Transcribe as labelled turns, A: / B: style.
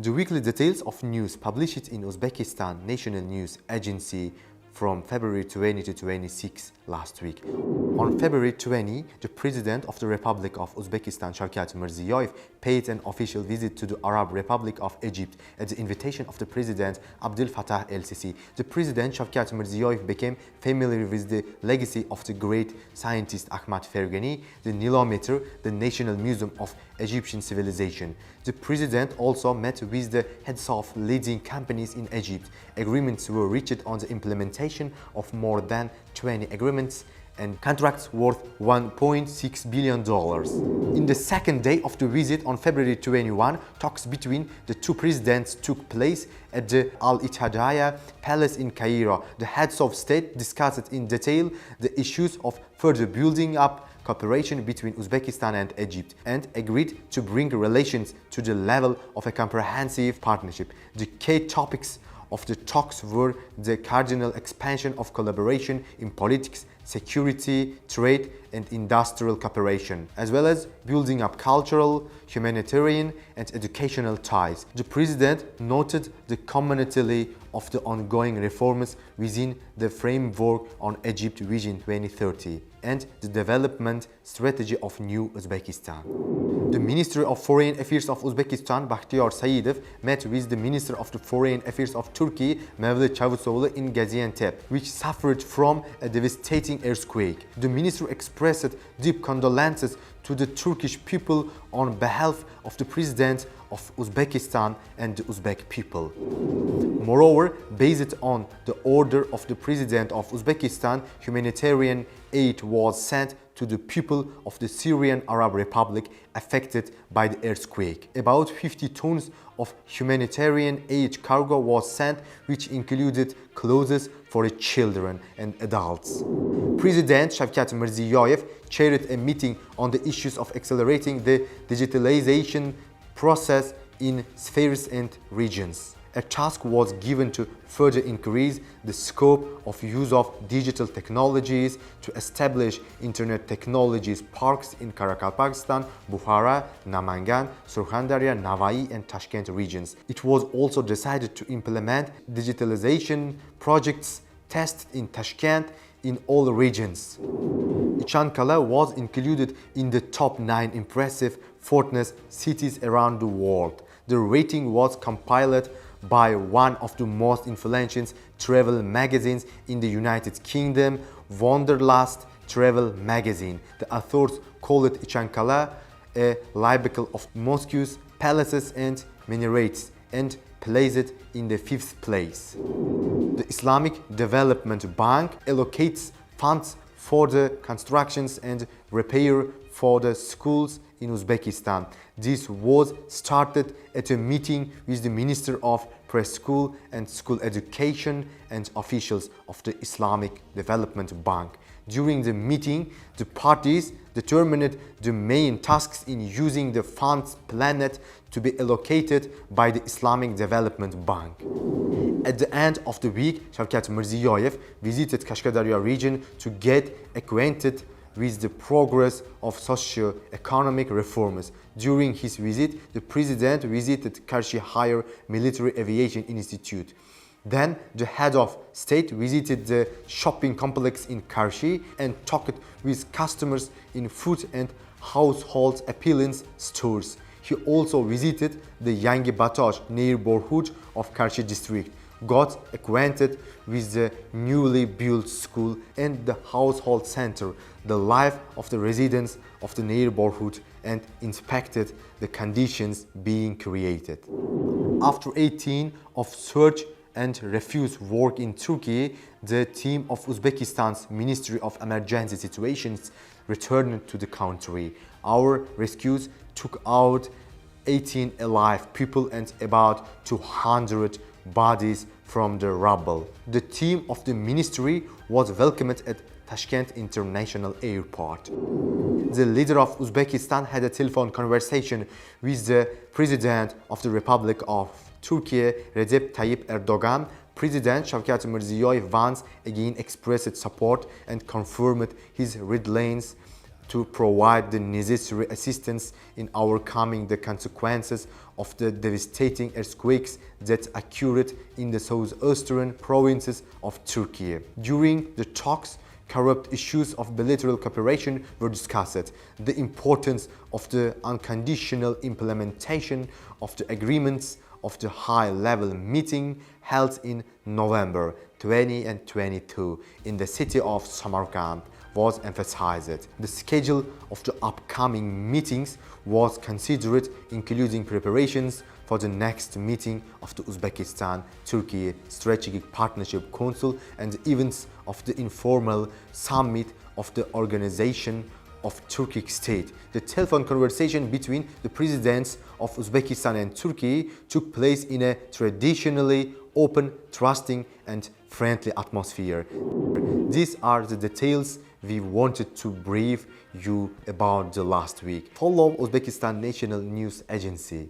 A: The weekly details of news published in Uzbekistan National News Agency from February 20 to 26 last week. On February 20, the President of the Republic of Uzbekistan, Shavkat Mirziyoyev, paid an official visit to the Arab Republic of Egypt at the invitation of the President Abdel Fattah el-Sisi. The President Shavkat Mirziyoyev became familiar with the legacy of the great scientist Ahmad Fergani, the Nilometer, the National Museum of Egyptian Civilization. The President also met with the heads of leading companies in Egypt. Agreements were reached on the implementation of more than 20 agreements and contracts worth $1.6 billion. In the second day of the visit on February 21, talks between the two presidents took place at the Al-Ittihadiyya Palace in Cairo. The heads of state discussed in detail the issues of further building up cooperation between Uzbekistan and Egypt and agreed to bring relations to the level of a comprehensive partnership. The key topics of the talks were the cardinal expansion of collaboration in politics, security, trade and industrial cooperation, as well as building up cultural, humanitarian and educational ties. The President noted the commonality of the ongoing reforms within the framework on Egypt Vision 2030 and the development strategy of New Uzbekistan. The Minister of Foreign Affairs of Uzbekistan, Bakhtiyar Saidov, met with the Minister of the Foreign Affairs of Turkey, Mevlut Çavuşoğlu, in Gaziantep, which suffered from a devastating earthquake. The minister expressed deep condolences to the Turkish people on behalf of the President of Uzbekistan and the Uzbek people. Moreover, based on the order of the President of Uzbekistan, humanitarian aid was sent to the people of the Syrian Arab Republic affected by the earthquake. About 50 tons of humanitarian aid cargo was sent, which included clothes for the children and adults. President Shavkat Mirziyoyev chaired a meeting on the issues of accelerating the digitalization process in spheres and regions. A task was given to further increase the scope of use of digital technologies to establish internet technologies parks in Karakalpakstan, Bukhara, Namangan, Surkhandarya, Navai and Tashkent regions. It was also decided to implement digitalization projects tested in Tashkent in all regions. Ichan was included in the top 9 impressive fortress cities around the world. The rating was compiled by one of the most influential travel magazines in the United Kingdom, Wanderlust Travel Magazine. The authors called it Ichan a library of mosques, palaces and minarets, and placed it in the 5th place. The Islamic Development Bank allocates funds for the constructions and repair for the schools in Uzbekistan. This was started at a meeting with the Minister of Preschool and School Education and officials of the Islamic Development Bank. During the meeting, the parties determined the main tasks in using the funds planned to be allocated by the Islamic Development Bank. At the end of the week, Shavkat Mirziyoyev visited Kashkadarya region to get acquainted with the progress of socio-economic reforms. During his visit, the President visited Karshi Higher Military Aviation Institute. Then the head of state visited the shopping complex in Karshi and talked with customers in food and household appliance stores. He also visited the Yangi Batosh neighborhood of Karshi district, got acquainted with the newly built school and the household center, the life of the residents of the neighborhood, and inspected the conditions being created. After 18 of search and refuse work in Turkey, the team of Uzbekistan's Ministry of Emergency Situations returned to the country. Our rescues took out 18 alive people and about 200 bodies from the rubble. The team of the ministry was welcomed at Tashkent International Airport. The leader of Uzbekistan had a telephone conversation with the President of the Republic of Turkey, Recep Tayyip Erdogan. President Shavkat Mirziyoyev once again expressed support and confirmed his readiness to provide the necessary assistance in overcoming the consequences of the devastating earthquakes that occurred in the southeastern provinces of Turkey. During the talks, corrupt issues of bilateral cooperation were discussed. The importance of the unconditional implementation of the agreements of the high-level meeting held in November 2022 in the city of Samarkand was emphasized. The schedule of the upcoming meetings was considered, including preparations for the next meeting of the Uzbekistan-Turkey Strategic Partnership Council and events of the informal summit of the Organization of Turkic State. The telephone conversation between the presidents of Uzbekistan and Turkey took place in a traditionally open, trusting and friendly atmosphere. These are the details we wanted to brief you about the last week. Follow Uzbekistan National News Agency.